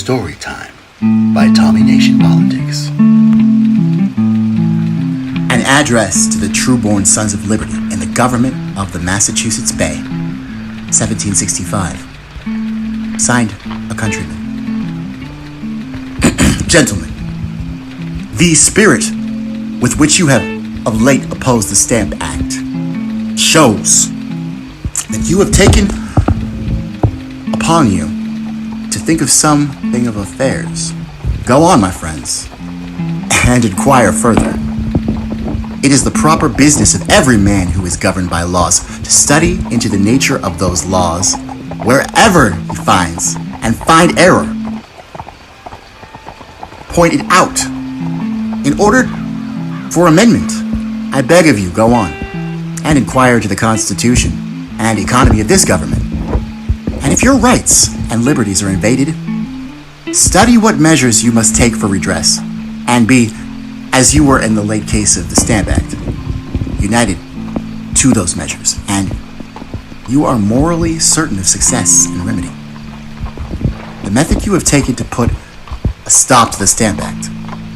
Storytime by Tommy Nation Politics. An address to the true-born Sons of Liberty in the government of the Massachusetts Bay, 1765. Signed, a countryman. Gentlemen, the spirit with which you have of late opposed the Stamp Act shows that you have taken upon you to think of something of affairs. Go on, my friends, and inquire further. It is the proper business of every man who is governed by laws to study into the nature of those laws wherever he finds and find error. Point it out. In order for amendment, I beg of you, go on and inquire to the Constitution and economy of this government. And if your rights and liberties are invaded, study what measures you must take for redress, and be, as you were in the late case of the Stamp Act, united to those measures, and you are morally certain of success and remedy. The method you have taken to put a stop to the Stamp Act,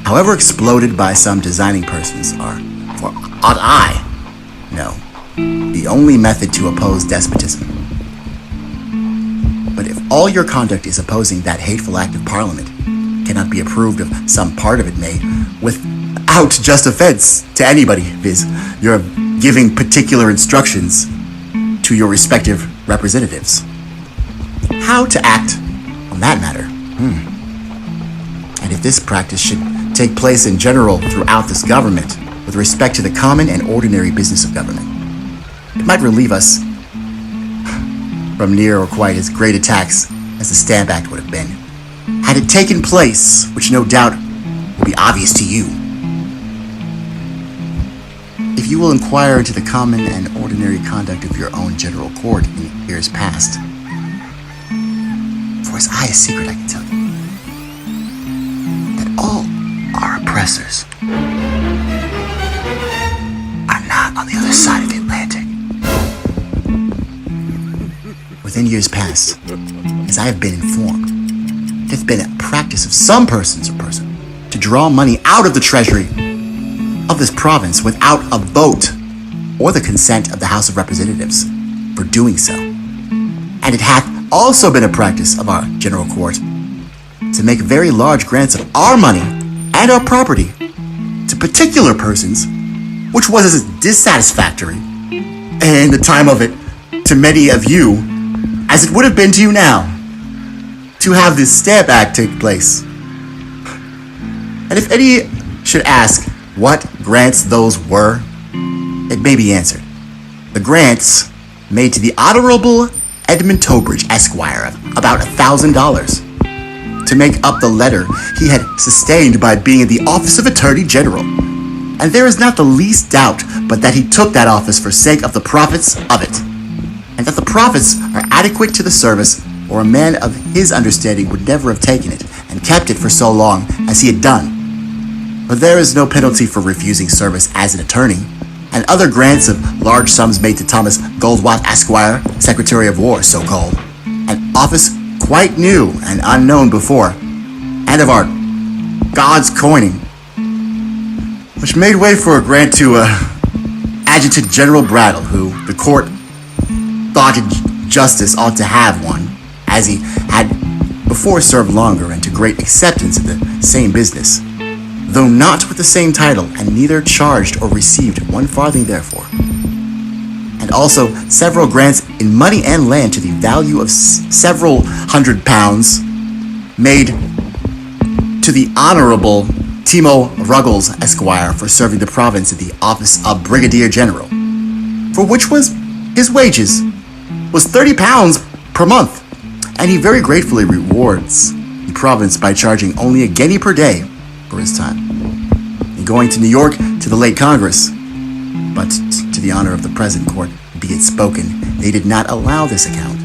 however exploded by some designing persons, are, for aught I know, the only method to oppose despotism. But if all your conduct is opposing that hateful act of Parliament, cannot be approved of some part of it may, without just offense to anybody, viz., you're giving particular instructions to your respective representatives. How to act on that matter? And if this practice should take place in general throughout this government, with respect to the common and ordinary business of government, it might relieve us from near or quite as great attacks as the Stamp Act would have been, had it taken place, which no doubt will be obvious to you. If you will inquire into the common and ordinary conduct of your own general court in years past, for as I a secret I can tell you, that all our oppressors are not on the other side of the Atlantic. Within years past, as I have been informed, it hath been a practice of some persons or person to draw money out of the treasury of this province without a vote or the consent of the House of Representatives for doing so. And it hath also been a practice of our General Court to make very large grants of our money and our property to particular persons, which was as dissatisfactory in the time of it to many of you as it would have been to you now to have this Stamp Act take place. And if any should ask what grants those were, it may be answered. The grants made to the Honorable Edmund Tobridge, Esquire, of about $1,000 to make up the letter he had sustained by being in the office of Attorney General. And there is not the least doubt but that he took that office for sake of the profits of it, and that the profits are adequate to the service, or a man of his understanding would never have taken it and kept it for so long as he had done. But there is no penalty for refusing service as an attorney, and other grants of large sums made to Thomas Goldwatt, Esquire, Secretary of War, so-called, an office quite new and unknown before, and of our God's coining, which made way for a grant to Adjutant General Brattle, who the court thought justice ought to have one, as he had before served longer and to great acceptance of the same business, though not with the same title, and neither charged or received one farthing therefore. And also several grants in money and land to the value of several £100 made to the Honorable Timo Ruggles, Esquire, for serving the province in the office of Brigadier General, for which was his wages was £30 per month, and he very gratefully rewards the province by charging only a guinea per day for his time, and going to New York to the late Congress. But to the honor of the present court be it spoken, they did not allow this account.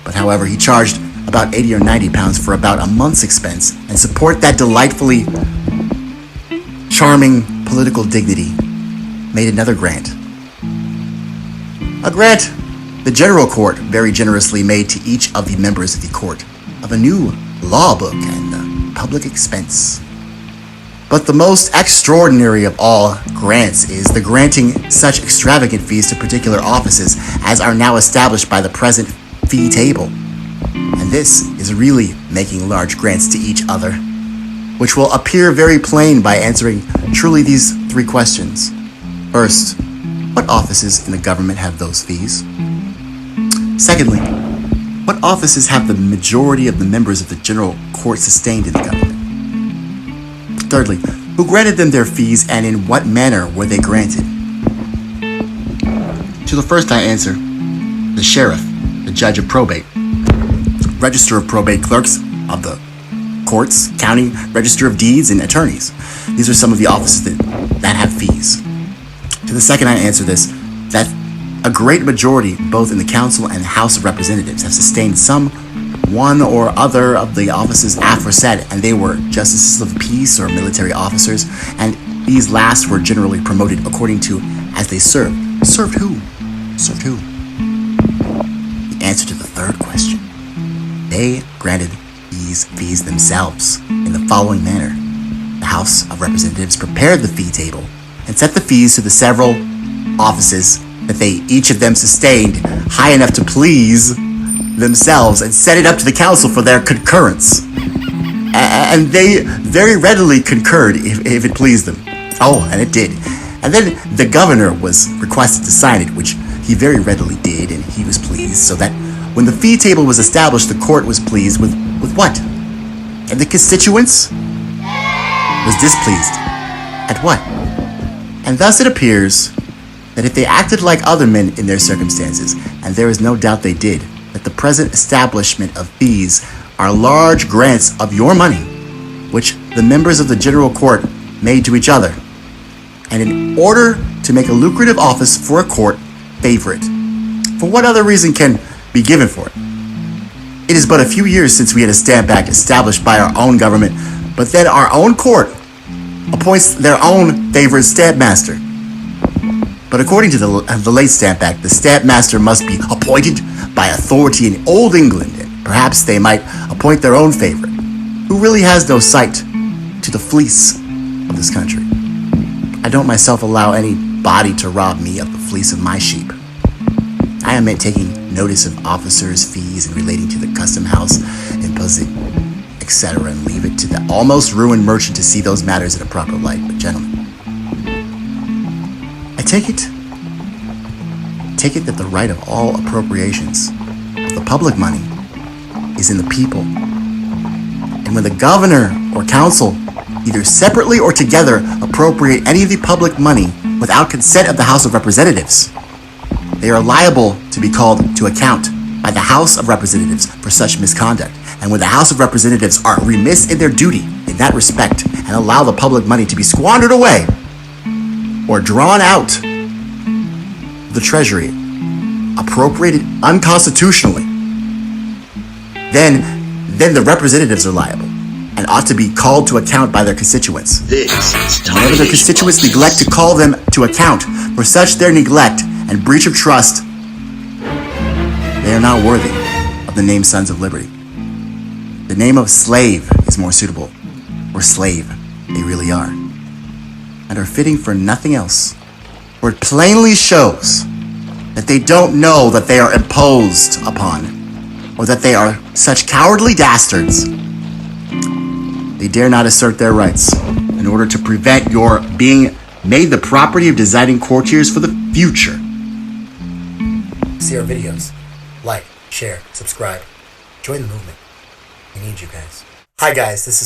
But however, he charged about £80 or £90 for about a month's expense, and support that delightfully charming political dignity, made another grant. A grant the General Court very generously made to each of the members of the court of a new law book and public expense. But the most extraordinary of all grants is the granting such extravagant fees to particular offices as are now established by the present fee table. And this is really making large grants to each other, which will appear very plain by answering truly these 3 questions. First, what offices in the government have those fees? Secondly, what offices have the majority of the members of the general court sustained in the government? Thirdly, who granted them their fees and in what manner were they granted? To the first I answer, the sheriff, the judge of probate, register of probate clerks of the courts, county register of deeds, and attorneys. These are some of the offices that have fees. To the second I answer this, that a great majority, both in the Council and House of Representatives, have sustained some one or other of the offices aforesaid, and they were justices of the peace or military officers, and these last were generally promoted according to as they served. Served who? Served who? The answer to the third question. They granted these fees themselves in the following manner. The House of Representatives prepared the fee table and set the fees to the several offices that they each of them sustained high enough to please themselves and set it up to the council for their concurrence. And they very readily concurred if it pleased them. Oh, and it did. And then the governor was requested to sign it, which he very readily did, and he was pleased, so that when the fee table was established, the court was pleased with what? And the constituents was displeased. At what? And thus it appears that if they acted like other men in their circumstances, and there is no doubt they did, that the present establishment of fees are large grants of your money, which the members of the general court made to each other, and in order to make a lucrative office for a court, favor it. For what other reason can be given for it? It is but a few years since we had a Stamp Act established by our own government, but then our own court appoints their own favorite stamp master. But according to the late Stamp Act, the stamp master must be appointed by authority in Old England, and perhaps they might appoint their own favorite, who really has no sight to the fleece of this country. I don't myself allow any body to rob me of the fleece of my sheep. I am taking notice of officers' fees and relating to the custom house, imposing, etc., and leave it to the almost ruined merchant to see those matters in a proper light. But gentlemen, I take it that the right of all appropriations of the public money is in the people. And when the governor or council, either separately or together, appropriate any of the public money without consent of the House of Representatives, they are liable to be called to account by the House of Representatives for such misconduct. And when the House of Representatives are remiss in their duty in that respect and allow the public money to be squandered away or drawn out the treasury, appropriated unconstitutionally, then the representatives are liable and ought to be called to account by their constituents. Whenever their constituents neglect to call them to account for such their neglect and breach of trust, they are not worthy of the name Sons of Liberty. The name of slave is more suitable, or slave they really are, and are fitting for nothing else, for it plainly shows that they don't know that they are imposed upon, or that they are such cowardly dastards. They dare not assert their rights in order to prevent your being made the property of designing courtiers for the future. See our videos. Like, share, subscribe. Join the movement. We need you guys. Hi guys, this is